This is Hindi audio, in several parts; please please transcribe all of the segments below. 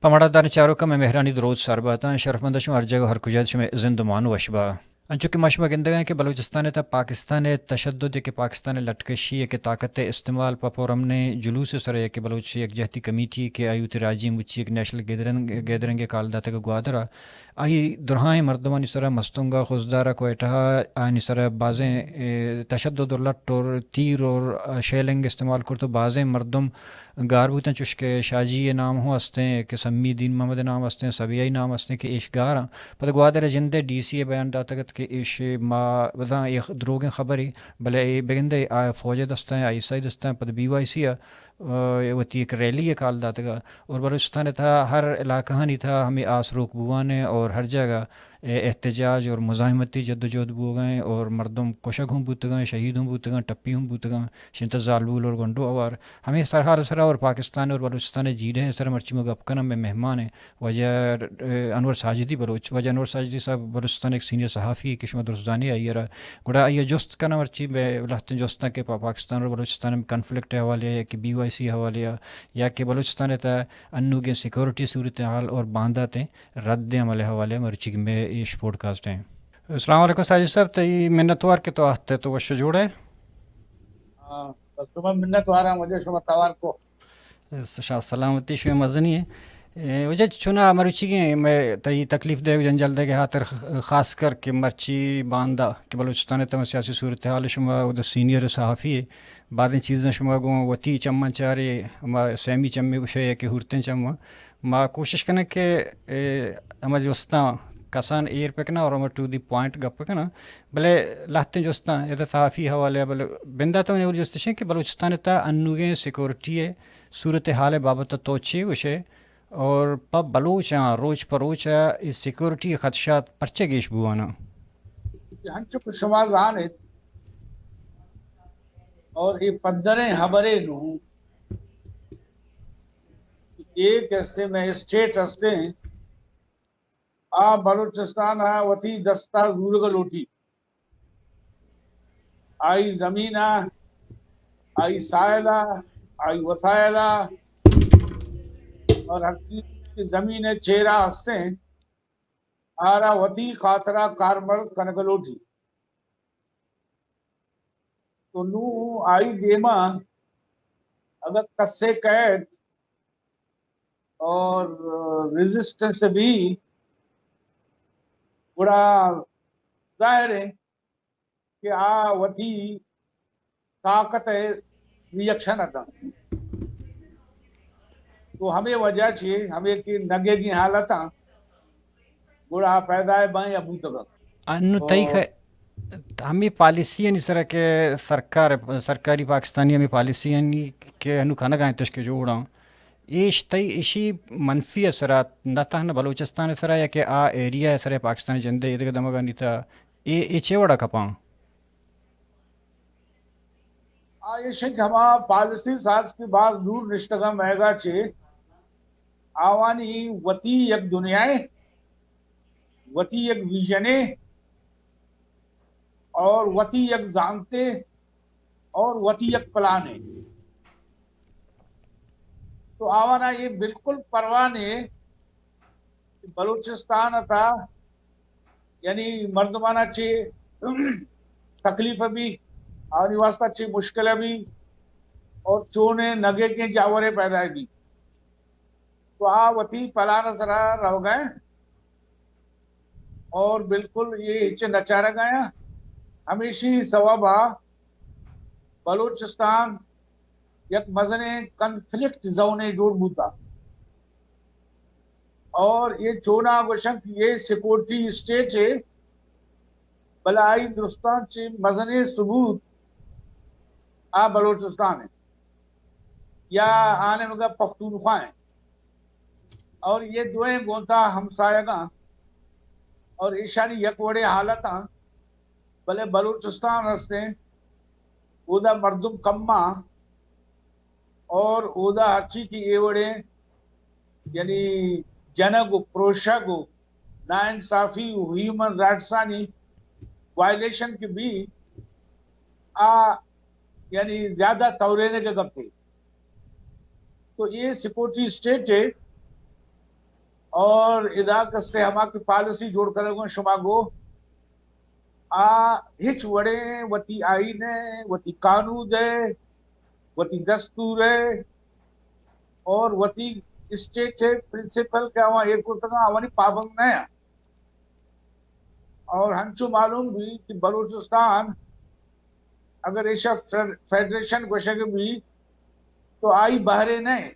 Pamaradani Charuka में मेहरानी दरोज सरबता शरफमंदश में अर्जग हर कुजत में जिंदमान वशबा अंचुके मशमा गिंदगा कि बलूचिस्तान था पाकिस्तान तशद्दुद के पाकिस्तान लटकशी के ताकत इस्तेमाल पपोरम ने जुलूस सर के बलूच एक जहती कमीटी के आयुत राजी मुची एक नेशनल गैदरिंग काल दाता ग्वादरा आई दुरहाए मर्दमानी सर मस्तुंगा खुजदारा कोयटा आनी सर बाजें तशद्दुद और लट और तीर और शेलिंग इस्तेमाल कर तो बाजें मर्दम गारबूतन चुश्के शाजी नाम हो हंसते कि सम्मी दीन मोहम्मद नाम हंसते सबियाई नाम हंसते कि इश्गारा पद ग्वादर जिंदे डीसी बयान दातगत कि इश मा बदा एक द्रोग खबरी भले बेगंदे फौज दस्ता आईसाई दस्ता पद बीवाईसी वती एक रैली है काल दातगा और बलूचिस्तान था हर इलाका नहीं था हमें आस रोक बुआ ने और हर जगह एहतजाज और मुजाहिमती जद्दोजहद बो गए और मर्दम कुशक हम बूत गए शहीद हम बूत गए टप्पी हम बूत गए शिंत जालबूल और गंडो आवार हमें सरहार सरा और पाकिस्तान और बलूचिस्तान जी रहे हैं सर मर्ची में गपकन में मेहमान है वजह अनवर साजिदी बलोच वजह अनवर साजिदी साहब बलूचिस्तान एक सीनियर सहाफ़ी किस्मत रुजदानी आई रहा गुड़ा आइए जुस्त का मर्ची में लहतन जुस्ता के पाकिस्तान और बलूचिस्तान में कन्फ्लिक्ट हवाले या कि BYC हवाले या कि बलूचिस्तान था अन्नू के सिक्योरिटी सूरत हाल और बांधा थे रद्द अमल हवाले मर्ची में इस पॉडकास्ट हैं। अस्सलाम वालेकुम साजिद साहब तो ये मिन्नतवार के तो आते तो वश जोड़े बस तुम्हें मिन्नत वारा मुझे शुभ तवार को सलामती शुए मजनी है वजह चुना मरुचि के मैं तई तकलीफ दे जंजल दे के हाथ खास कर के मर्ची बांदा कि बलूचिस्तान तम सियासी सूरत हाल शुमा उद सीनियर सहाफ़ी है बाद चीज़ें शुमा गो वती चम्मा चारे मा सैमी चम्मे कुछ है कि हुरते चम्मा माँ कोशिश करने के हमारे जोस्ता कसान एयर पे ना और हम टू दी पॉइंट गप ना भले लाते जोस्ता ये तो सहाफ़ी हवाले भले बिंदा तो नहीं जोस्ते कि बलूचिस्तान ता अन्नुगे सिक्योरिटी है सूरत हाल बाबत तोची उसे और पब बलूच रोज परोच इस सिक्योरिटी खदशात परचे गेश बुआना हंचुक शुमाजान है और ये पद्दरे हबरे नू एक ऐसे में स्टेट हस्ते आ बलूचिस्तान आ वती दस्ता जूरग लोटी आई जमीना आई सायला आई वसायला और हर चीज की जमीन चेहरा हस्ते आरा वती खातरा कारमर्द कनकलोटी तो नू आई देमा अगर कस्से कैद और रेजिस्टेंस भी बड़ा जाहिर है कि आ वती ताकत है रिएक्शन आता तो हमें वजह चाहिए हमें कि नगे की हालत बुढ़ा पैदा है बाई अबू तक अनु तई और हमें पॉलिसी नहीं सर के सरकार सरकारी पाकिस्तानी हमें पॉलिसी के अनु खाना गाय तश के जोड़ा ईश तई इशी मनफी असरात नता न बलूचिस्तान सरा या कि आ एरिया सर पाकिस्तान जंदे इधर दमगा नीता ए चेवड़ा कपा ये शेख हमा पॉलिसी साज की बात दूर निश्तगम महंगा चे आवानी वती एक दुनियाए वती एक विजने और वती एक जानते और वती एक प्लाने तो आवाना ये बिल्कुल परवाह नहीं बलूचिस्तान था यानी मर्दमाना चे तकलीफ भी और वास्ता ची मुश्किल भी और चोने नगे के जावरे पैदा भी तो आ वती पलान सरा रह गए और बिल्कुल ये हिच नचारा गया हमेशी सवाब बलूचिस्तान एक मजने कन्फ्लिक्ट जोने जोड़ बूता और ये चोना गोशंक ये सिक्योरिटी स्टेट है बलाई हिंदुस्तान चे मजने सबूत आ बलूचिस्तान है या आने मगर पख्तूनख्वा है और ये दुए गोता हमसायगा और ईशानी यक वड़े हालत भले बलूचिस्तान हंसते उदा मर्दुम कम्मा और उदा हर्ची की ये वड़े यानी जनगो प्रोशगो नाइंसाफी ह्यूमन राइट्सानी वायलेशन की भी आ यानी ज्यादा तवरेने के गप्पे तो ये सिक्योरिटी स्टेट है और इदा कस्ते हमा की पॉलिसी जोड़ करेगो शुमागो आ हिच वड़े वती आईन है, वती कानून है, वती दस्तूर है और वती स्टेट है प्रिंसिपल क्या वहाँ एयरपोर्ट तक आवनी पाबंद न है। और हंचू मालूम भी कि बलूचिस्तान अगर ऐसा फेडरेशन को भी तो आई बहरे नहीं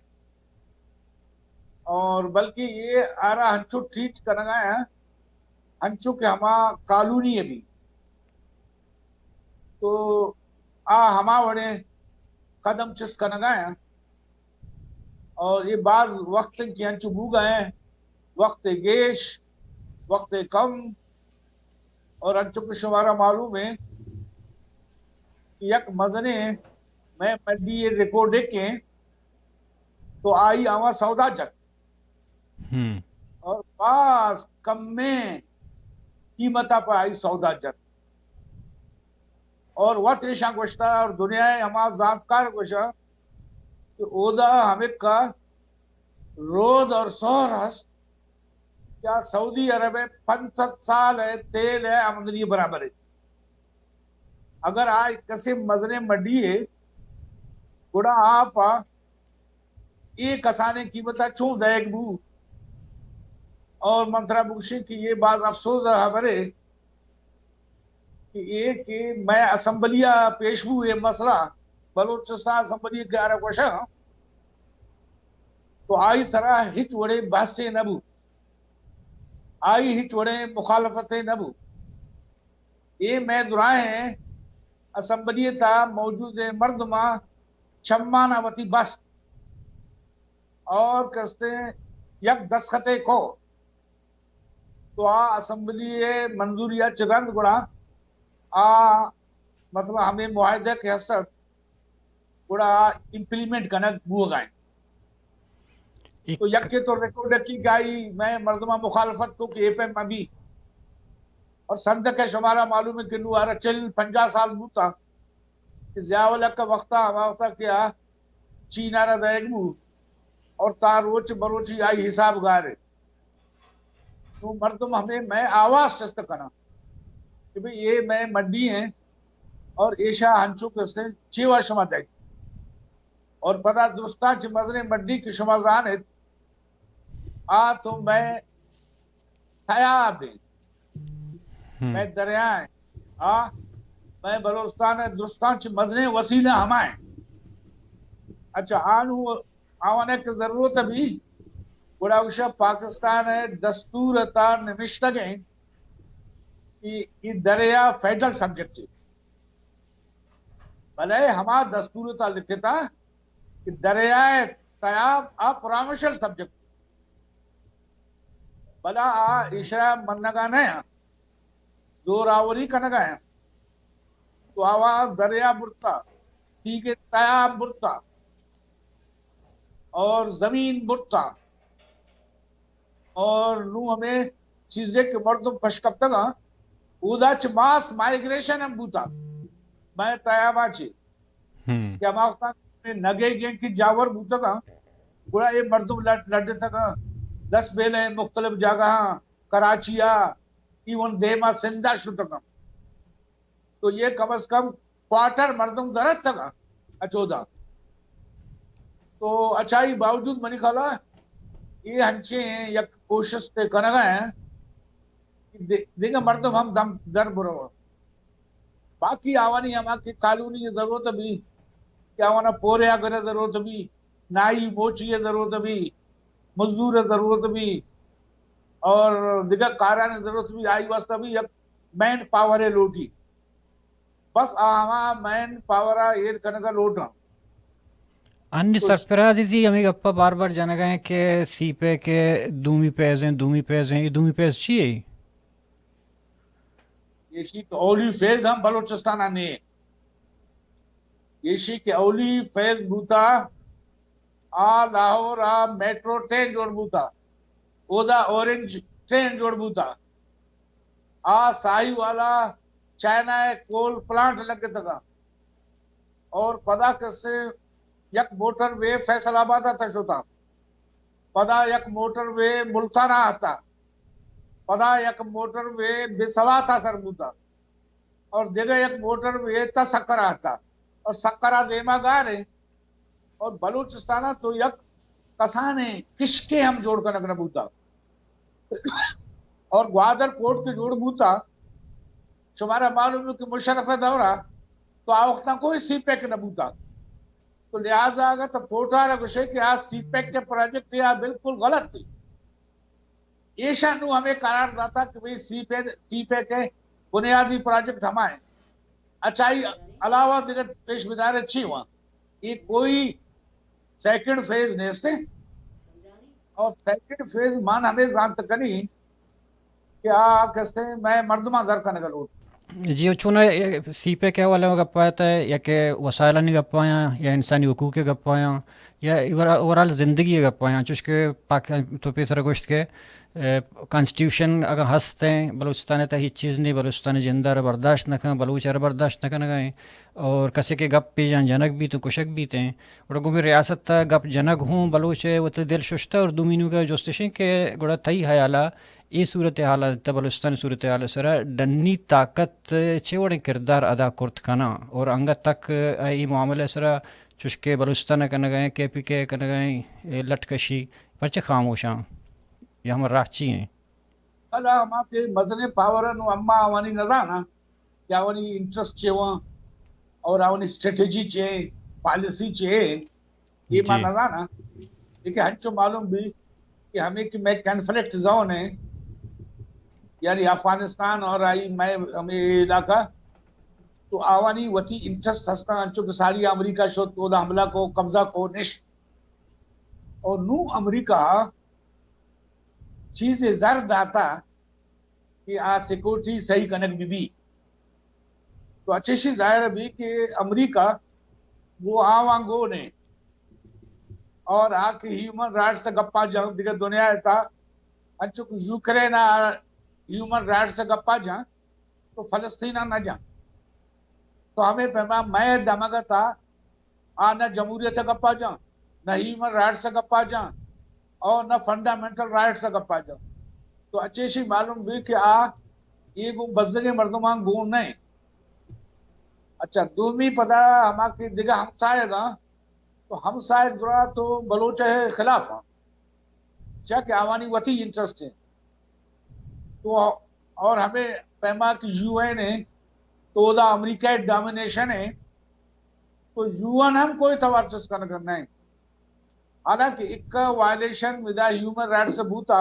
और बल्कि ये आरा हंचू ट्रीट करना है हंचू के हमा कॉलोनी है भी तो आ हमा वड़े कदम चिस करना है और ये बाज वक्त की हंचू बू गए वक्त गेश वक्त कम और हंचू के शुमारा मालूम है कि यक मजने मैं मड्डी ये रिकॉर्ड के तो आई आवा सौदा जग और पास कम में कीमता पर आई सौदा जग और वह त्रिशा गोश्ता और दुनिया हमारा जातकार गोशा कि ओदा हमें का रोद और सोहरस क्या सऊदी अरब है 65 साल है तेल है आमदनी बराबर है। अगर आज कसे मजने मडी है गुड़ा आप एक कसाने कीमता छू दैग बू और मंत्रा बुशी की ये बात अफसोस हमारे कि ये कि मैं असम्बलिया पेशबू ये मसला बलूचिस्तान असम्बली के आरा कोशा तो आई सरा हिच वड़े बहसे नबू आई हिच वड़े मुखालफते नबू ये मैं दुराए असम्बली था मौजूद मर्दमा छम्मानावती बस और कस्ते यक दस्खते को तो आ असम्बली मंजूरिया चिगंद गुड़ा आ मतलब हमें मुआहदे के हसत गुड़ा इम्प्लीमेंट करना बुआ गाय तो एक यके तो रिकॉर्ड की गाई मैं मर्दमा मुखालफत को कि एपे अभी और संत के शुमारा मालूम है कि नुआरा चल 50 साल बूता कि ज्यावल का वक्ता हमारा क्या चीनारा देगबू और तारोच बरोची आई हिसाब गारे तो मर्दम हमें मैं आवाज चस्त करना कि भाई ये मैं मड्डी है और ऐशा हंचू के चीवा शुमा दे और पता दुरुस्ता च मजरे मड्डी की शुमा जान है आ तो मैं थया दे मैं दरिया है आ मैं बलोचिस्तान है दुरुस्तान च मजरे वसीले हमाए अच्छा आनू आवाने की जरूरत भी गुड़ा उषा पाकिस्तान है दस्तूर तार निमिश्तक है कि दरिया फेडरल सब्जेक्ट है भले हमारा दस्तूर था लिखे था कि दरिया तयाब आ परामर्शल सब्जेक्ट भला आ इशरा मनगा नया जोरावरी कनगा है तो आवा दरिया बुरता ठीक है तयाब बुरता और जमीन बुरता और नू हमें चीजें के मर्दम पशकब तक उदाच मास माइग्रेशन हम बूता मैं तयाबा ची क्या माखता नगे गें की जावर बूता था पूरा ये मर्दम लड़ तक 10 बेले मुख्तलिफ जगह कराचिया इवन देमा सिंधा शुरू तक तो ये कम से कम क्वार्टर मर्दम दरद तक अचोदा तो अच्छाई बावजूद मनी खाला ये हंचे या कोशिश ते करना है देंगे मर्दम हम दम दर बुरो बाकी आवानी हमारी कानूनी की जरूरत भी क्या आवाना पोरे अगर जरूरत भी नाई मोची जरूरत भी मजदूर जरूरत भी और दिगर कारा जरूरत भी आई वास्ता भी एक मैन पावर है लोटी बस आवा मैन पावर ये करने का लोट रहा अन्य तो सरफराज जी हमें गप्पा बार बार जाना गए कि सीपे के दूमी पेज हैं ये दूमी पेज चाहिए येशी के औली फेज हम बलोचिस्तान आने येशी के औली फेज बूता आ लाहौर आ मेट्रो ट्रेन जोड़ बूता ओदा ऑरेंज ट्रेन जोड़ बूता आ साही वाला चाइना कोल प्लांट लगे तक और पदा से यक मोटर वे फैसलाबाद तक होता पदा यक मोटरवे मुल्ताना आता, पदा यक मोटरवे बिसवा था सरबूता, और दिगे यक मोटरवे ता सक्करा आता, और सक्करा देमा गा रहे, और बलूचिस्ताना तो यक कसाने किसके हम जोड़ कर नगन बूता, और ग्वादर कोट के जोड़ बूता तुम्हारा मालूम है कि मुशर्रफ दौरा तो आवख्ता कोई सी पैक न बूता, तो लिहाजा अगर तो पोटार विषय कि आज सी पैक के प्रोजेक्ट या बिल्कुल गलत थी, ये शानू हमें करार दाता कि भाई सी पैक के बुनियादी प्रोजेक्ट हमारे अच्छाई अलावा दिगत पेशविदार अच्छी हुआ, ये कोई सेकंड फेज नेस्ते, और सेकंड फेज मान हमें जानत कनी क्या कहते हैं मैं मर्दमा दर का नगल उठ जी चूना सीपे क्या वाला गप्पा आता है या कि वसाइलानी गप्पा या इंसानी हकूक़ के गप्पा या ओवरऑल ज़िंदगी गप्पा चुस्के पाक तो पेसर गोश्त के कॉन्स्टिट्यूशन अगर हंसते हैं बलूचिस्तान तो ही चीज़ नहीं बलूचिस्तान जिंदा बर्दाश्त न करें बलूच बर्दाश्त न करें और कसे के गप पे जान जनक भी तो कुशक भी थे और गुमी रियासत था गप जनक हूँ बलूच वो तो दिल शुश्ता और दुमीनू का जोस्तिशें के गुड़ा थई हयाला ये सूरत हाल बलूचिस्तान सूरत हाल सर डन्नी ताकत चेवड़े किरदार अदा कुर्त कना और अंग तक ये मामले सर चुस्के बलूचिस्तान कन गए के पी के कन गए लटकशी परचे खामोशा ये हम राची हैं अला हमारे मजने पावर नु अम्मा वानी नजाना क्या वानी इंटरेस्ट चेवा और आवनी स्ट्रेटेजी चे पॉलिसी चे ये मा जी नजाना देखिए हंचो मालूम भी कि हमें कि मैं कॉन्फ्लिक्ट जोन है यानी अफगानिस्तान और आई मैं हमें इलाका तो आवानी वती इंटरेस्ट हस्ता अंचो कि सारी अमेरिका शो तो हमला को कब्जा को निश और नू अमेरिका चीज जर दाता कि आ सिक्योरिटी सही कनक भी तो अच्छी सी जाहिर भी कि अमेरिका वो आवांगो ने और आके ह्यूमन राइट्स से गप्पा जाऊं दिखे दुनिया था अंचुक यूक्रेन ह्यूमन राइट्स से गप्पा जा तो फलस्तीन न जा तो हमें पैमा मैं दमगा था आ न जमहूरियत गप्पा जा न ह्यूमन राइट्स से गप्पा जा और न फंडामेंटल राइट्स से गप्पा जा तो अच्छे सी मालूम भी कि आ ये बजगे मर्दमान गुण नहीं अच्छा दूमी पता हमारे दिगा हम शायदा तो हम शायद दुरा तो बलोच है खिलाफ हैं क्या कि आवानी वती इंटरेस्ट है तो और हमें पैमा की यूएन है तो उदा अमेरिका डोमिनेशन है तो यूएन हम कोई तवर्चस करना है हालांकि एक वायलेशन विदा ह्यूमन राइट से बूता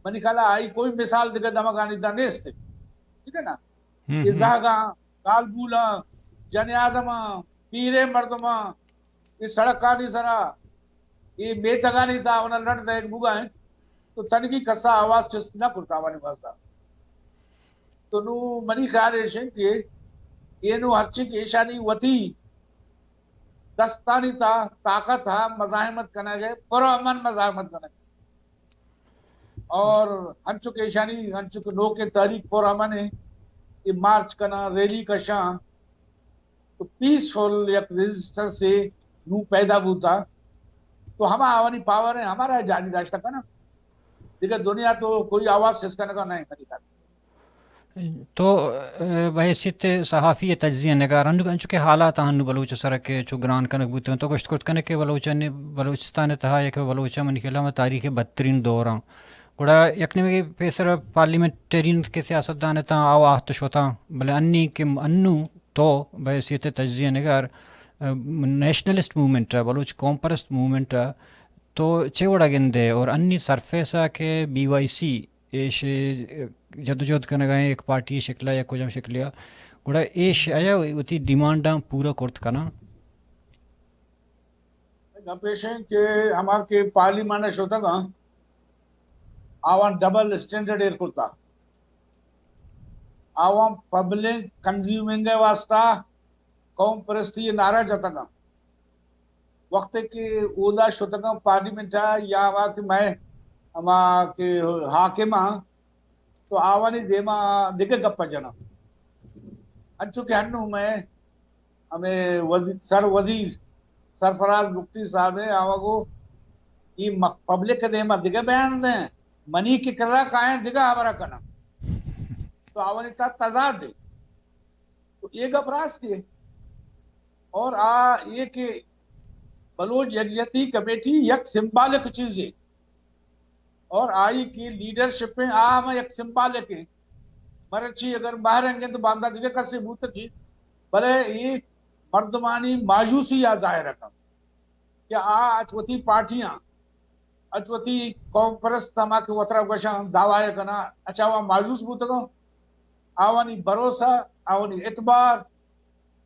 मनी खाला आई कोई मिसाल दिगा दमगानी दा नेस्ते ठीक है ना ये जागा गालबूला जन आदम पीरे मर्दमा ये सड़क का नहीं सरा ये बेतगा नहीं था उन्हें लड़ एक बुगा है तो तनकी कसा आवाज चिस्त ना करता वाली भाषा तो नु मनी ख्याल रेशन के ये नु हर्ची की ईशानी वती दस्तानी था ताकत था मजाहमत करना गए पुरअमन मजाहमत करना और हंचुक ईशानी हंचुक नो के तारीख पुरअमन है ये मार्च करना रैली कशा तो पीसफुल या रेजिस्टेंस से नू पैदा होता तो हम आवानी पावर है हमारा जानी दाश्ता का ना देखिए दुनिया तो कोई आवाज सिसकने का नहीं मेरी बात तो बहसीत सहाफ़ी तजिया नगार अंचु के हालात हनु बलूच सर के चु ग्रान कनक बुत तो कुछ कनक के बलूचन बलूचिस्तान तहा एक बलूचा मन खिला तारीख बदतरीन दौर गुड़ा यकने में पेसर पार्लियामेंटेरियन के सियासतदान ता आओ आहत शोता भले अन्नी के अन्नू तो बहसीत तजिया नगार नेशनलिस्ट मूवमेंट बलूच कौम परस्त मूवमेंट तो चेवड़ा गिंदे और अन्नी सरफेसा के BYC एश जदोजहद करने गए एक पार्टी शिकला या कुछ शिकलिया गुड़ा एश आया उती डिमांडा पूरा कुर्त करना पेशेंट के हमारे पार्लियामेंट शोता का आवाम डबल स्टैंडर्ड एयर कुर्ता आवाम पब्लिक कंज्यूमिंग वास्ता कौम परस्ती नारा जाता का वक्त के ओला शुतका पार्लियामेंट या हवा कि मैं हमा के हाकिमा तो आवानी देमा दिखे गप्पा जना अंचु के हन्नू मैं हमें वजीर सरफराज मुफ्ती साहब है आवा को ಈ पब्लिक के देमा दिगे बयान दे मनी की करा काए दिगा हमारा कना तो आवनिता तजाद दे तो ये गपरास दिए और ये कि बलोच यकजहती कमेटी एक सिंबॉलिक चीज है और आई की लीडरशिप में हम एक सिंबॉलिक है मरची अगर बाहर रहेंगे तो बांधा दिवे का से बूत की भले ये मर्दमानी मायूसी या जाहिर रकम कि अचवती पार्टियां अचवती कौम परस्त तमा के वतरा गशा दावा कना अच्छा वह मायूस बूत को आवानी भरोसा आवानी एतबार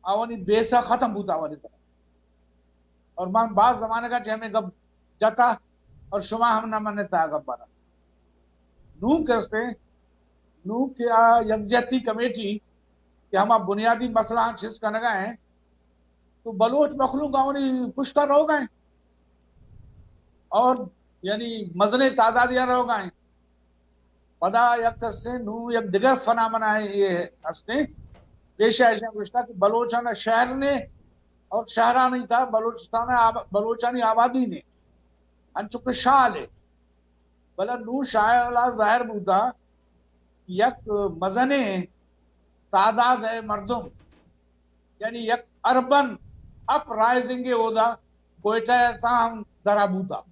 आवानी बेसा खत्म बूता आवानी तरह और मान बाज जमाने का चहमे गब जाता और शुमा हम न मानता गब बना नू कहते नू क्या यकजहती कमेटी कि हम बुनियादी मसला छिस का नगा है तो बलोच मखलूक आवनी पुश्ता रह गए और यानी मजने तादादियां रह गए पदा यक से नू यक दिगर फना मना है ये हंसने पेशा ऐसा पुश्ता कि बलोचाना शहर ने और शहरा नहीं था बलोचानी आबादी ने अंचुक शाह ले भला नू शायला जाहिर बूदा यक मजने तादाद है मर्दुम यानी यक अर्बन अपराइजिंग होदा कोयटा ताम दराबूता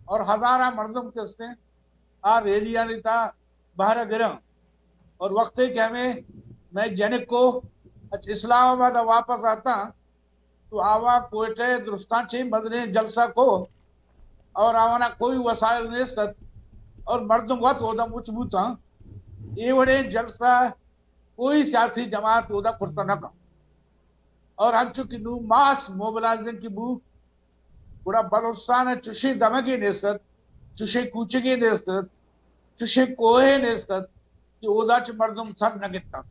और हजारा मर्दुम किसने आ रेलिया था बाहर गिरम और वक्त है कि हमें मैं जनिक को इस्लामाबाद वापस आता तो आवा कोयटे दुरुस्तान मदने जलसा को और आवाना कोई वसाइल नहीं और मर्दुम वत होदा मुचबूता ये बड़े जलसा कोई सियासी जमात होदा कुर्ता न का और हम चुकी नू मास मोबिलाइजिंग की बू बड़ा बलोचिस्तान चुशे दमगे नेस्तत चुशे कूचगे नेस्तत चुशे कोहे नेस्तत कि ओदाच मर्दुम सर नगिता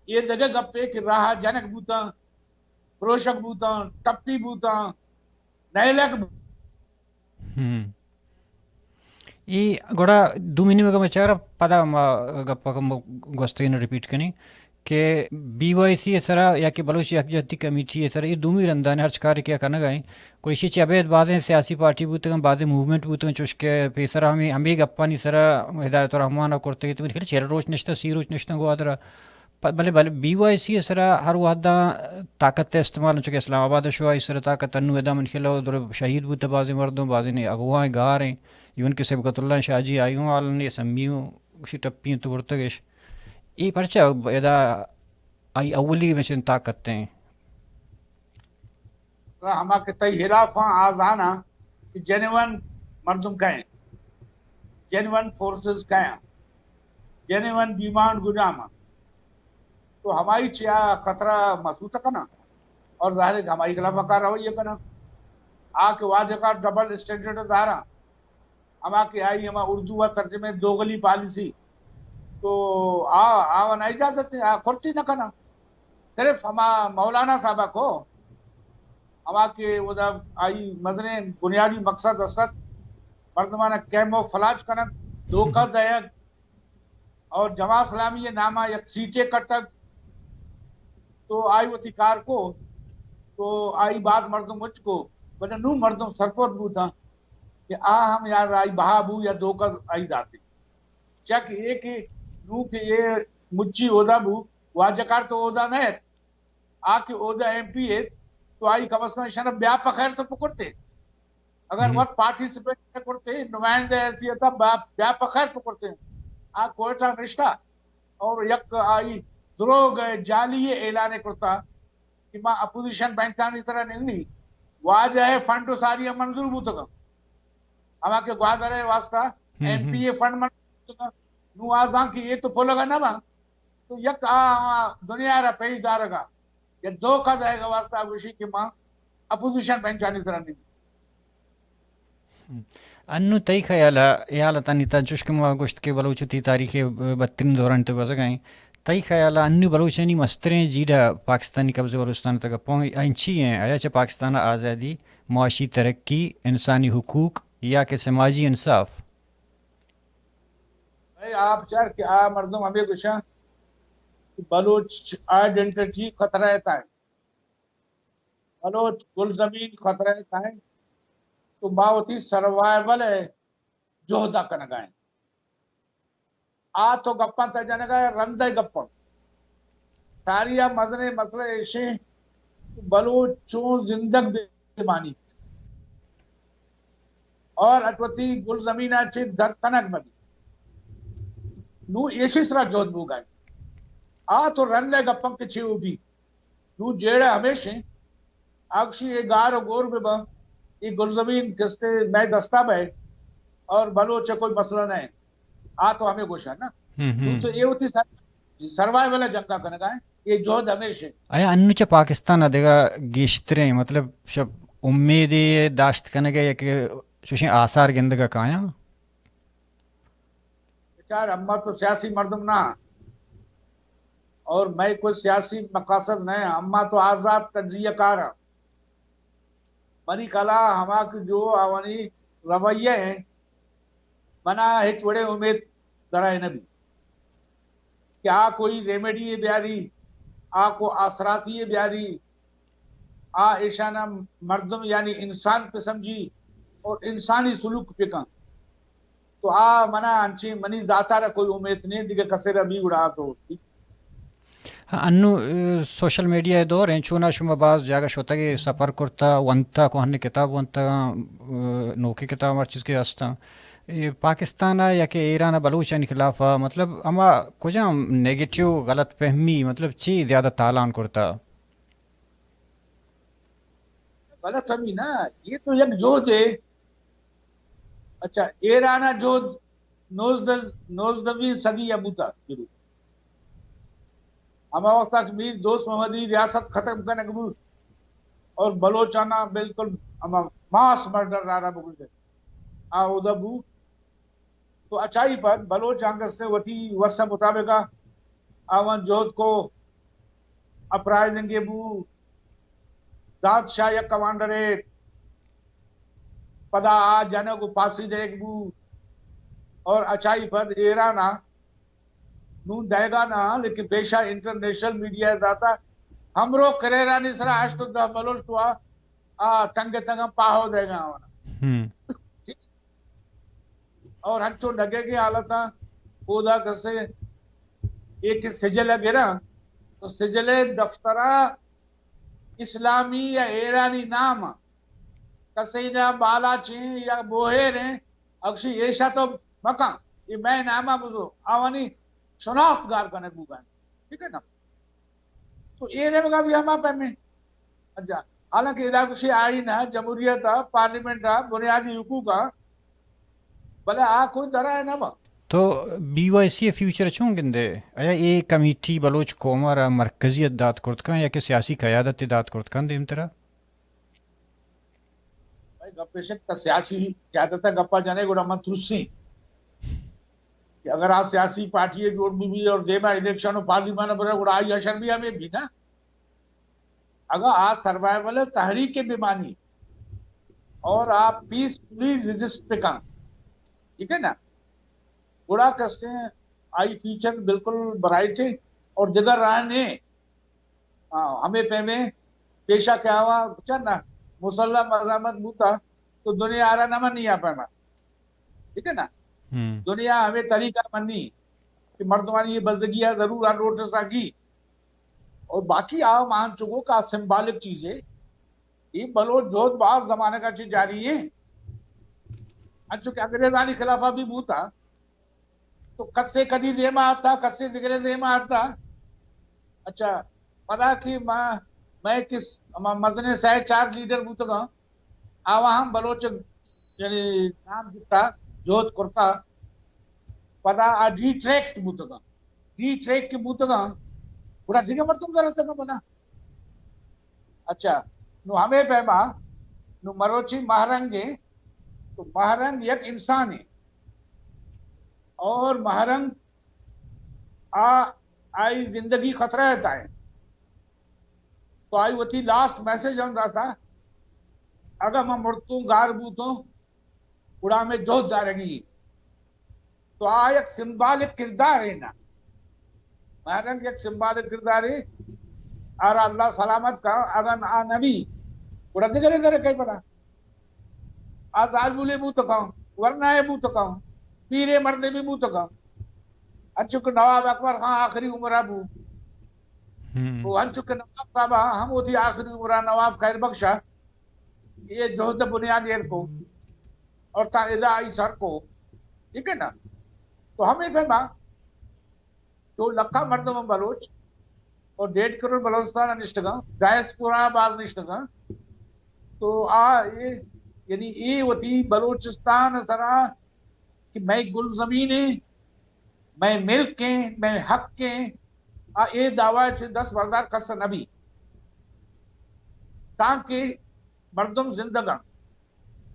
ये दगे गप्पे कि राह जनक बूता प्रोशक बूता टप्पी बूता नैलक ಈ गोड़ा 2 मिनट में चार पदा गप्पा का गोस्ते ने रिपीट कनी के बीवाईसी सरा या कि बलोच यकजहती कमेटी है सरा ये दूमी रंदान हर कार्य क्या करना गए कोई शी अबेद बाजें सियासी पार्टी बूते बाजें मूवमेंट बूते चुस्के पे सरा हमें गप्पा नहीं सरा हिदायत रहमान करते तो मेरे चेहरा रोज निश्ता सी रोज निश्ता को आदरा भले भले बीवाईसी सरा हर वादा ताकत इस्तेमाल चुके इस्लामाबाद शुआ इस तरह ताकत अनु एदा मन खिला उधर शहीद बूते बाजे मर्दों बाजे ने अगुआ गार हैं इवन के सबकतुल्ला शाहजी आयूं आल ने समियों शी टप्पी तो वर्तगेश ये पर्चा एदा आई अवली में ताकत हैं हमारे तय हिराफा आजाना कि जेन्युइन मर्दुम कहें जेन्युइन फोर्सेस कहें जेन्युइन डिमांड गुजामा तो हमारी चिया खतरा महसूस करना और जाहिर है हमारी खिलाफ का रवैया करना आके वादे का डबल स्टैंडर्ड धारा हमारे आई हमारा उर्दू व तर्जमे दोगली पॉलिसी तो आवन इजाजत है खुर्ती न करना सिर्फ हमा मौलाना साहबा को हमा के उधर आई मजने बुनियादी मकसद असद मर्दमाना कैमो फलाज करन धोखा दयक और जमा सलामी ये नामा एक सीटे कटक तो आई वो कार को तो आई बात मर्दम मुझको बता नू मर्दम सरपोत बूता कि हम यार आई बहाबू या धोखा आई दाते चक ये कि नू के ये मुच्ची ओदा बू वाजकार तो ओदा नहीं आके ओदा एमपी है तो आई कम से कम शरब ब्याह पखैर तो पकड़ते अगर वह पार्टिसिपेट करते नुमाइंदे हैसियत ब्याह पखैर पकड़ते आ कोयटा रिश्ता और यक आई द्रोग जाली ऐलान करता कि मां अपोजिशन बैंतानी तरह नहीं वाज है फंड सारी मंजूर बूतगा हमा के ग्वादर है वास्ता एमपीए फंड मंजूर नु आजा कि ये तो पोलगा ना बा तो यक दुनिया रा पेजदार का ये धोखा जाएगा वास्ता विषय कि मां अपोजिशन बैंतानी तरह नहीं अन्नु तई ख्याला याला तनी तजुश के गोश्त के बलूचती तारीख 32 दौरान तो वजह गए तई ख्याला अन्नु बलूचनी मस्तरें जीडा पाकिस्तानी कब्जे बलूचिस्तान तक पहुंच अंची हैं आया च पाकिस्तान आज़ादी मुआशी तरक्की इंसानी हुकूक या के समाजी इंसाफ भाई आप चार कि आ मर्दम हमें कुछ बलूच आइडेंटिटी खतरा है बलूच कुल जमीन खतरा है तो मावती सर्वाइवल है जोहदा कनगाए आ तो गप्पा तजनगा रंदे गप्पा सारिया मजने मसले ऐसे बलोचों जिंदग मानी और अटवती गुल जमीना चे दर तनक मदी नू एशिसरा जोध बुगाई आ तो रंदे गप्पम के छे उभी नू जेड़े हमेशा आगशी ये गार गोर में बा ये गुल जमीन किसते मैं दस्ताब है और बलोच कोई मसला नहीं आ तो हमें गोशा ना नू तो ये होती सर्वाइवल है जंगा कनगा है ये जोध हमेशा अया अन्नुच पाकिस्तान अदेगा गिश्तरे मतलब शब उम्मीदी दाश्त कनगे एक शुशी आसार गिंदगा काया बेचार अम्मा तो सियासी मर्दम ना और मैं कोई सियासी मकासद नहीं अम्मा तो आजाद तजियाकार मनी कला हमा की जो आवनी रवैये हैं मना है चोड़े उम्मीद दराए नबी क्या कोई रेमेडी है ब्यारी आ को आसराती है ब्यारी आ ईशाना मर्दम यानी इंसान पे समझी और इंसानी सुलूक पे का तो आ मना अंची मनी जाता रहा कोई उम्मीद नहीं दिखे कसेरा भी उड़ा तो हाँ अन्नु सोशल मीडिया दौर हैं चूना शुमा बाज जागा शोता कि सफ़र करता वंता को हन्ने किताब वंता नोकी किताब हर चीज़ के हस्ता ये पाकिस्तान या कि ईरान बलूचिस्तान के खिलाफ मतलब अमा कुछ नेगेटिव गलत फहमी मतलब ची ज़्यादा तालान करता गलत फहमी ना ये तो एक जोध है अच्छा ईराना जोध नौजदवी सदी या मुता शुरू हम वक्त तक मीर दोस्त मोहम्मदी रियासत खत्म करने के और बलोचाना बिल्कुल हम मास मर्डर रहा बुगुल आ उदबू तो अचाई पर बलोच आंगस ने वती वसा मुताबिक आवन जोध को अपराइजिंग के बू दाद शाह या कमांडर है पदा आ जाने को फांसी दे बू और अचाई पर ईराना नू देगा ना लेकिन पेशा इंटरनेशनल मीडिया दाता हमरो करेरा निसरा आज तो द बलोच तो आ टंगे तंग पाहो देगा और हंचो लगे की हालत ओदा कसे एक सिजल गिरा तो सिजले दफ्तरा इस्लामी या ईरानी नाम कसीदा बाला ची या बोहेर हैं अक्षी ऐसा तो मका ये मैं नामा बुझो आवानी शनाख्तगार करने बुगा ठीक है ना तो ये रहेगा भी हम पे में अच्छा हालांकि इधर कुछ आई ना जमहूरियत पार्लियामेंट बुनियादी हुकूक भले आ कोई दरा है ना तो BYC फ्यूचर चूं गिंदे अया ये कमेटी बलोच कौमार मरकजियत दात कुर्तका या कि सियासी क़यादत दात कुर्तकान देम तरह भाई गपेशक का सियासी क़यादत गप्पा जाने गुड़ा मन तुरसी कि अगर आ सियासी पार्टी जोड़ भी और देमा इलेक्शन पार्लियामेंट पर गुड़ा आई अशर भी हमें भी ना अगर आ सर्वाइवल तहरीक के बेमानी और आप पीसफुली रिजिस्ट पे काम ठीक है ना गुड़ा कस्टे आई फ्यूचर बिल्कुल ब्राइट है और जगह रहने हमें पे में पेशा क्या हुआ चल ना मुसल्ला मजामत बूता तो दुनिया आ रहा नमन नहीं आ पाना ठीक है ना दुनिया हमें तरीका मनी कि मर्दवानी ये बजगिया जरूर आ नोटिस आगी और बाकी आओ मान चुको का सिंबॉलिक चीजें ये बलोच जोत बाज जमाने का चीज जारी है चूंकि अंग्रेजानी खिलाफा भी बूता तो कस्से कदी देमा आता कस्से दिगरे देमा आता अच्छा पता कि मैं किस मजने साहे 4 लीडर बूतगा आवा हम बलोच यानी नाम जिता जोत कुर्ता पता आ डी ट्रैक्ट बूतगा डी ट्रैक के बूतगा पूरा दिगे मर तुम करते का बना अच्छा नु हमें पैमा नु मरोची महरंगे तो महरंग एक इंसान है और महरंग आई जिंदगी खतरा रहता है तो आई वती लास्ट मैसेज आंदा था अगर मैं मुड़तू गार बूतू उड़ा में जोत दारेगी तो आ एक सिंबॉलिक किरदार है ना महरंग एक सिंबॉलिक किरदार है और अल्लाह सलामत का अगर आ नबी उड़ा दिगरे दरे कई बना आजाद बोले मुंह तो कहूं, वरना है मुंह तो कहूं, पीरे मरदे भी मुंह तो कहूं। अचुक नवाब अकबर खां आखिरी उम्र अबू, वो अचुक नवाब साहब हम थी आखिरी उम्र नवाब खैर बख्शा, ये जोहद बुनियादी को और ताइदा आई सर को, ठीक है ना। तो हमें फहमा जो लखा मर्दम बलोच और 1.5 करोड़ बलोचिस्तान अनिष्टगा डायस्पोरा बाग निष्ठगा, तो आ ये यानी ये वती बलोचिस्तान सरा कि मैं गुल जमीन है, मैं मिल्क है, मैं हक के आ ये दावा 10 बरदार कस नबी ताकि मर्दम जिंदगा,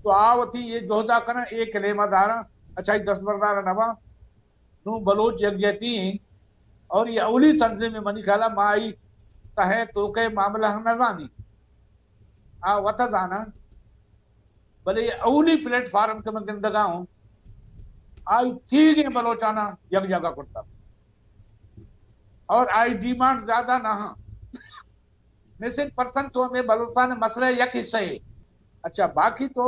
तो आवती ये जोहदा करना एक कलेमा दारा अच्छा 10 बरदार नवा नू बलोच यज्ञती, और ये अवली तंजीम में मनी खाला माई तहे तो के मामला हम न जानी आ वत जाना, भले ये अवली प्लेटफार्म के मैं जिंदगा हूं आई थी गए बलोचाना यक जगह करता, और आई डिमांड ज्यादा ना हाँ मिसिंग पर्सन तो हमें बलोचिस्तान मसले यक हिस्से है। अच्छा बाकी तो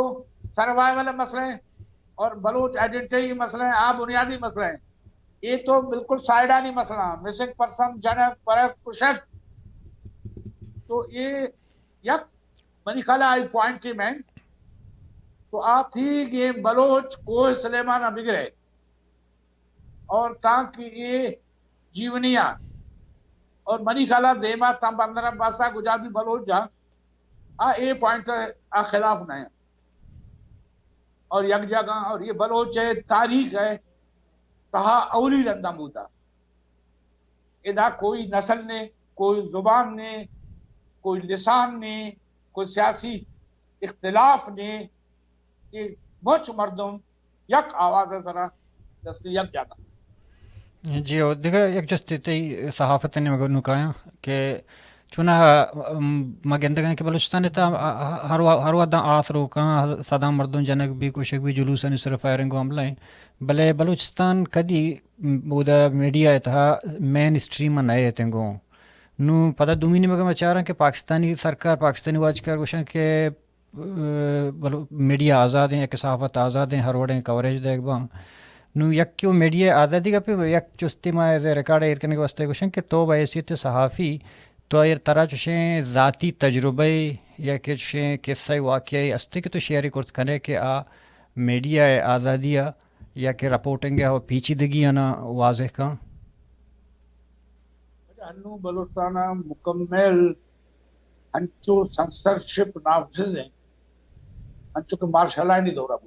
सर्वाइवल मसले और बलोच आइडेंटिटी मसले आ बुनियादी मसले हैं, ये तो बिल्कुल साइडानी मसला मिसिंग पर्सन जन पर कुशक, तो ये यक मनी खाला आई पॉइंट में, तो आप थी कि बलोच को सलेमान बिगड़े और ताकि ये जीवनिया और मनी खाला देमा तम बंदर बासा गुजाबी बलोच जा आ ए पॉइंट आ खिलाफ न है, और यक जगह और ये बलोच है तारीख है तहा अवली रंदा मुदा, इदा कोई नस्ल ने, कोई जुबान ने, कोई लिसान ने, कोई सियासी इख्तिलाफ ने, ये मुच मर्दम यक आवाज है जरा दस्ती यक जगह। जी और देखा एक जस्ट ते सहाफ़त ने मगर नुकाया कि चुना मगेंदगा के बलूचिस्तान था हर वादा आसरो का सदा मर्दों जनक भी कुछ भी जुलूस ने सिर्फ फायरिंग हमला है भले बलूचिस्तान कदी उदा मीडिया था मेन स्ट्रीम नए तेंगो नु पता दुमीनी मगर मैं चाह रहा कि पाकिस्तानी सरकार पाकिस्तानी वाच कर कुछ के मीडिया आज़ाद हैं, एक सहाफ़त आज़ाद हैं, हर वड़े कवरेज देख बा नु यक क्यों मीडिया आज़ादी का पे यक चुस्ती में रिकॉर्ड एयर करने के वास्ते कुछ कि तो बहसीत सहाफ़ी तो यर तरह चुशे ज़ाती तजुर्बे या कि चुशे किस्सा वाक़ई अस्ते के तो शेयर कुर्त करे कि आ मीडिया आज़ादिया या कि रिपोर्टिंग है पीचीदगी ना वाज़ेह का अन्नू बलूचिस्तान मुकम्मल हंचो सेंसरशिप नाफिज है, हंचो के मार्शल नहीं दौरा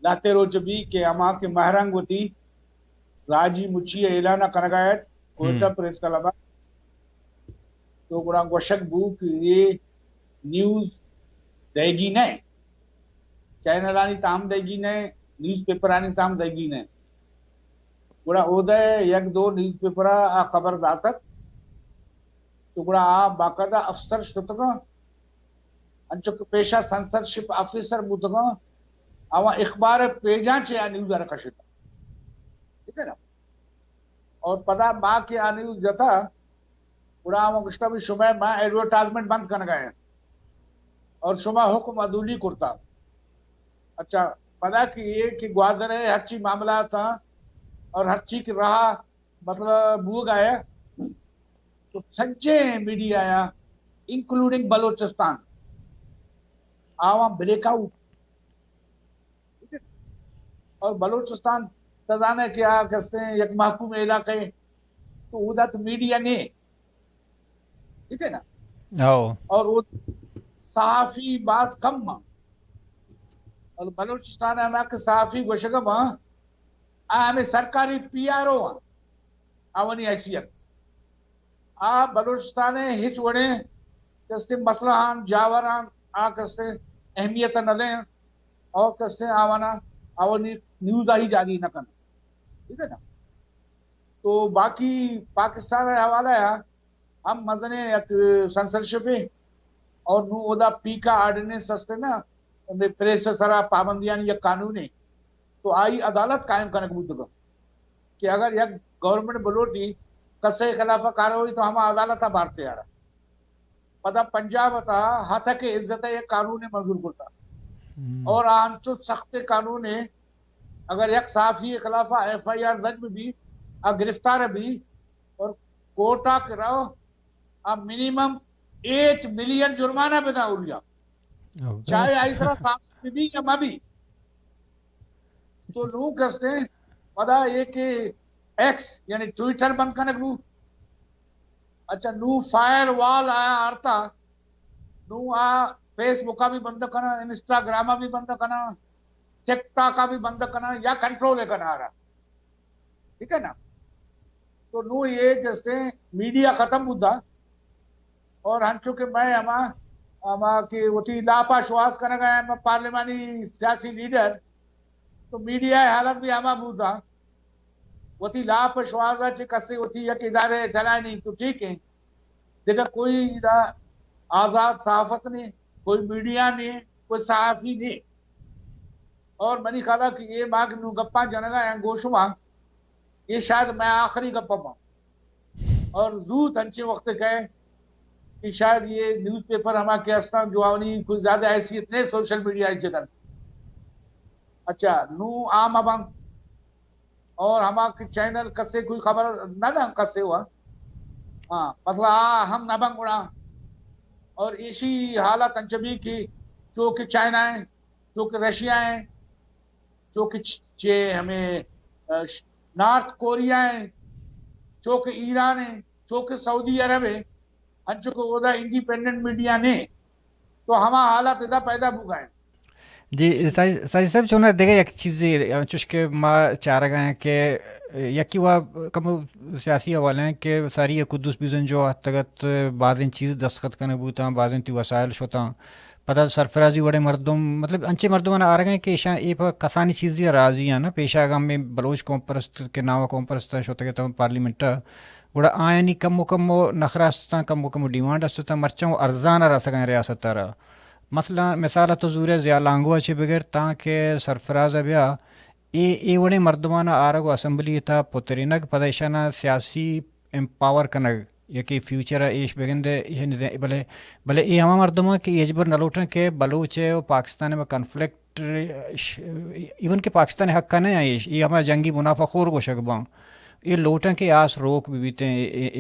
लाते रोज भी के अमा के महरंग होती राजी मुची ऐलाना कनगायत कोयटा प्रेस का लबा, तो गुड़ा गोशक बुक ये न्यूज देगी ने चैनल आनी ताम देगी ने न्यूज़पेपर आनी ताम देगी ने गुड़ा उदय यक दो न्यूज़पेपर आ खबर दातक, तो गुड़ा आ बाकायदा अफसर शुतगा अंचुक पेशा सेंसरशिप ऑफिसर बुतगा आवा इखबार पेजा चे आ न्यूज रखशिता, ठीक है ना। और पता माँ के आ न्यूज जता गुड़ा आवा गुश्ता भी शुमा माँ एडवर्टाइजमेंट बंद कर गए और शुमा हुक्म अदूली कुर्ता। अच्छा पता कि ये कि ग्वादर है हर चीज मामला था और हर चीज रहा मतलब बूग आया, तो सच्चे मीडिया आया इंक्लूडिंग बलोचिस्तान आवा ब्रेकआउट, ठीक है। और बलोचिस्तान तजाने क्या कहते हैं एक महकूम इलाके, तो उधर तो मीडिया ने, ठीक है ना, आओ और वो सहाफी बाज कम और बलोचिस्तान में के सहाफी गोशगम हमें सरकारी पीआरओ आवनी हैसियत आ बलोचिस्तान हिच वड़े कस्ते मसलाहान जावरान आ कस्ते अहमियत न दें और कस्ते आवाना आवनी न्यूज आई जारी न करना, ठीक है ना। तो बाकी पाकिस्तान का हवाला है हम मजने एक सेंसरशिप है और नू ओदा पीका ऑर्डिनेंस हस्ते ना प्रेस सरा पाबंदियां या कानून है, तो आई अदालत कायम करने मुद्दा कि अगर यह गवर्नमेंट बलोटी कसे खिलाफ कार्रवाई तो हम अदालत भारते आ रहा, पदा पंजाब था हाथ के इज्जत ये कानून मंजूर करता और आंचो सख्त कानून है अगर एक साफी के खिलाफ FIR दर्ज में भी गिरफ्तार भी और कोर्टा कराओ अब मिनिमम 8 मिलियन जुर्माना पैदा हो गया चाहे आई तरह साफ भी या मैं भी तो लू कसते पदा ये कि एक्स यानी ट्विटर बंद करने लू अच्छा नू फायर वॉल आया आरता नू आ फेसबुक भी बंद करना इंस्टाग्राम भी बंद करना टिकटॉक का भी बंद करना या कंट्रोल करना आ रहा ठीक है ना तो नू ये जैसे मीडिया खत्म मुद्दा और हम चूंकि मैं अमा की वती लापा श्वास करने गए पार्लिमानी सियासी लीडर तो मीडिया हालत भी हमा मुद्दा वती लाप श्वास कसे वती एक इदारे चलाए नहीं तो ठीक है देखा कोई आजाद सहाफत नहीं कोई मीडिया नहीं कोई सहाफी नहीं और मनी खाला कि ये माग नू गप्पा जनगा गोशुमा ये शायद मैं आखिरी गप्पा और जू तंचे वक्त कहे कि शायद ये न्यूज़पेपर हमारे के अस्ता जो आवनी कुछ ज्यादा हैसियत नहीं सोशल मीडिया जगह अच्छा नू आम अबंग और हमारे चैनल कसे कोई खबर ना था कसे हुआ हाँ मतलब हम नबंग उड़ा और ऐसी हालत अंचबी की जो कि चाइना है जो कि रशिया है जो कि हमें नॉर्थ कोरिया है जो कि ईरान है जो कि सऊदी अरब है अंचु को ओदा इंडिपेंडेंट मीडिया ने तो हमा हालत इदा पैदा बुगाए जी साई साहब चुना देखे एक चीज़ चुस्के माँ चार गए कि यकी हुआ कम सियासी हवाले हैं कि सारी ये कुद्दूस बीजन जो तगत बाद इन चीज़ दस्तखत करने बूता बाद इन ती वसाइल शोता पता सरफराजी बड़े मर्दम मतलब अंचे मर्दम आ रहे हैं कि ईशा ये कसानी चीज़ राजी है ना पेशा गम में बलोच कौम परस्त के नावा कौम परस्त शोता के तम पार्लियामेंट गुड़ा आया नहीं कम नखरा कम डिमांड अस्ता मरचा अर्जान रह सकें रियासत रहा मसला मिसाल तो जूर ज़िया लांगो अच्छे बगैर ताकि सरफराज अबिया ए वड़े मर्दमाना आरगो असम्बली था पुतरिनग पदेशाना सियासी एम्पावर कनग ये कि फ्यूचर ईश बेगंदे भले भले ये हमा मर्दमा कि एजबर नलोटन के बलूचे और पाकिस्तान में कन्फ्लिक्ट इवन के पाकिस्तान हक का नहीं ये हमारा जंगी मुनाफाखोर को शकबा ये लोटन के आस रोक भी बीते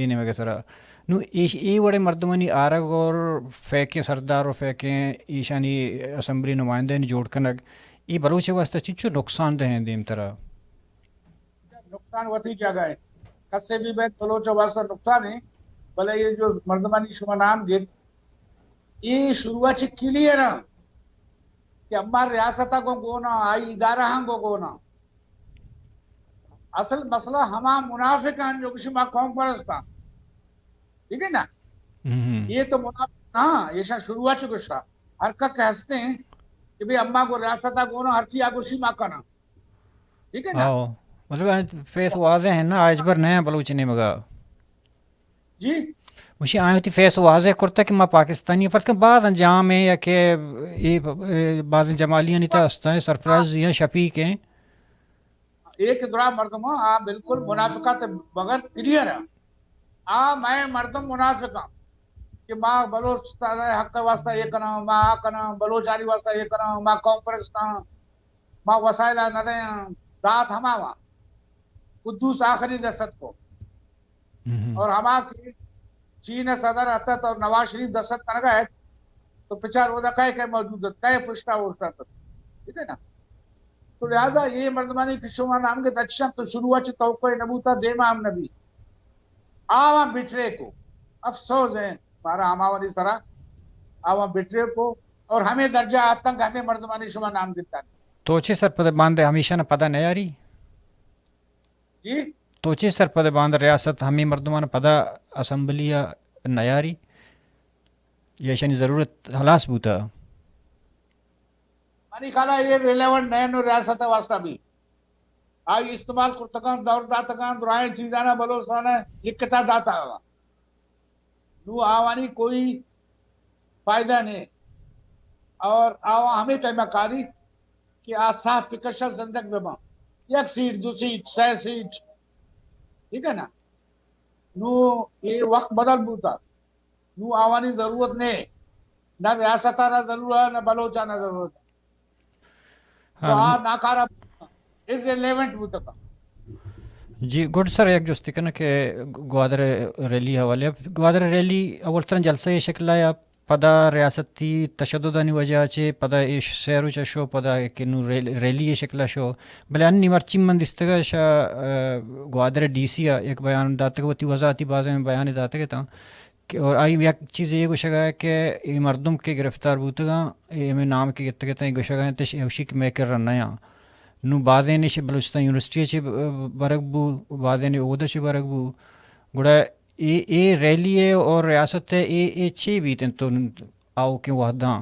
ने में सरा नु ये बड़े मर्दमानी आरग और फेंके सरदार और फेंके ईशानी असम्बली नुमाइंदे ने जोड़ कनक ये बलूच वास्ते चिच्चो नुकसान दे हैं दीम तरह नुकसान वती जगह है कसे भी बैत बलोचो वास्ता नुकसान है भले ये जो मर्दमानी शुमा नाम गिर ये शुरुआत क्लियर है कि अम्मार रियासता को गोना आई इदारा को गोना असल मसला हमा मुनाफिक हैं जो किसी कौम परस्ता ठीक है ना ये तो मुनाफिक हाँ ये शायद शुरुआत गुस्सा हर का कहते हैं कि भाई अम्मा को रियासता गोना हर चीज आगोशी माँ करना ठीक है ना आओ मतलब फेस वाजे हैं ना आज भर नया बलूच ने मगा जी मुझे आए होती फेस वाजे करता कि माँ पाकिस्तानी फर्क बाद अंजाम है या कि ये बाद जमालियाँ नहीं था है सरफराज या शफीक हैं एक दुरा मर्दम आ बिल्कुल मुनाफिका बगैर क्लियर है आ मैं मर्दम मुनाफिका कि माँ बलोचिस्तान हक वास्ता ये कना माँ आ कना बलोचारी वास्ता ये कना माँ कॉन्फ्रेंस्तान माँ वसाइल न दे दात हमावा कुद्दूस आखिरी दस्तत को और हमा की चीन सदर अतत और नवाज शरीफ दस्तत कर गए तो पिछार वो कह के मौजूद कह पुष्टा उष्टा ठीक है ना तो लिहाजा ये मर्दमानी किशोमा नाम के दक्षण तो शुरुआत तो नबूता देमाम नबी आवा बिटरे को अफसोस है हमारा हमारी तरह आवा बिटरे को और हमें दर्जा आतंक हमें मर्दमानी शुमा नाम देता तोचे सर पद बांधे हमेशा न पता नहीं आ रही जी तोचे सर पद बांध रियासत हमें मर्दमान पदा असम्बली या नयारी ये शनी ज़रूरत हलास बूता मानी खाला ये रिलेवेंट नए नो रियासत वास्ता भी आज इस्तेमाल कुर्तकान दौर दातकान दुराए चीजाना बलोसाना लिखता दाता हवा नू आवानी कोई फायदा नहीं और आवा हमें तयमकारी कि आसा पिकशल संदक बेमा एक सीट दो सीट 6 सीट ठीक है ना नू ये वक्त बदल बूता नू आवानी जरूरत नहीं, ना रियासता ना जरूरत है, ना बलोचा ना जरूरत है। तो हाँ आ नाकारा इरेलेवेंट बूतका। जी गुड सर एक जोस्ती कना के ग्वादर रैली हवाले ग्वादर रैली अव्वल तरह जलसा ये शक्ल या पदा रियासती तशद्दुदानी वजह चे पदा इश शहरों चा शो पदा कि नु रैली ये शक्ल शो भले अन्य मर्ची मन दिस्तगा शा ग्वादर डीसी एक बयान दाते को ती वजाती बाज़ में बयान दाते के ता और आई एक चीज़ ये गुशगा है कि ये मर्दम के गिरफ्तार बूतगा ये में नाम के गिरते के गुशगा है तश उसी के मैं कर रहा है नु बाज़ें निश बलूचिस्तान यूनिवर्सिटी चे बरक बू बाज़ें ने ओदा चे बरक बू गुड़ा ए रैली है और रियासत है ए चे भी तो आओ के वहदा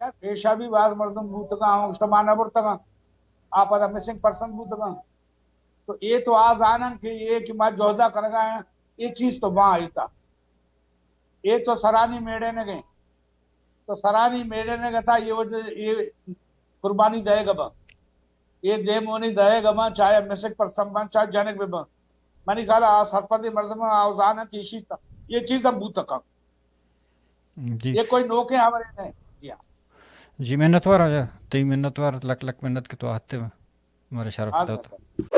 पेशा भी बाज मर्दम बूतका उष्टमाना बरतका आप अदा मिसिंग पर्सन बूतका। तो ये तो आज आनंद के ये कि मैं जोहदा कर गए हैं, ये चीज तो वहां आई था। ये तो सरानी मेड़े ने गए, तो सरानी मेड़े ने कहा ये वजह ये कुर्बानी देगा बा, ये दे मोनी देगा बा, चाहे मिसिंग पर्सन बन चाहे जनक भी बन। मैंने कहा सरपति मर्दम आउजान है कि था ये चीज अब बूतका। जी ये कोई नोके हमारे नहीं किया। जी मेहनतवार हो जा तई मेहनतवार लक लक मेहनत के तो आते हमारे शरफ हाँ होता सर।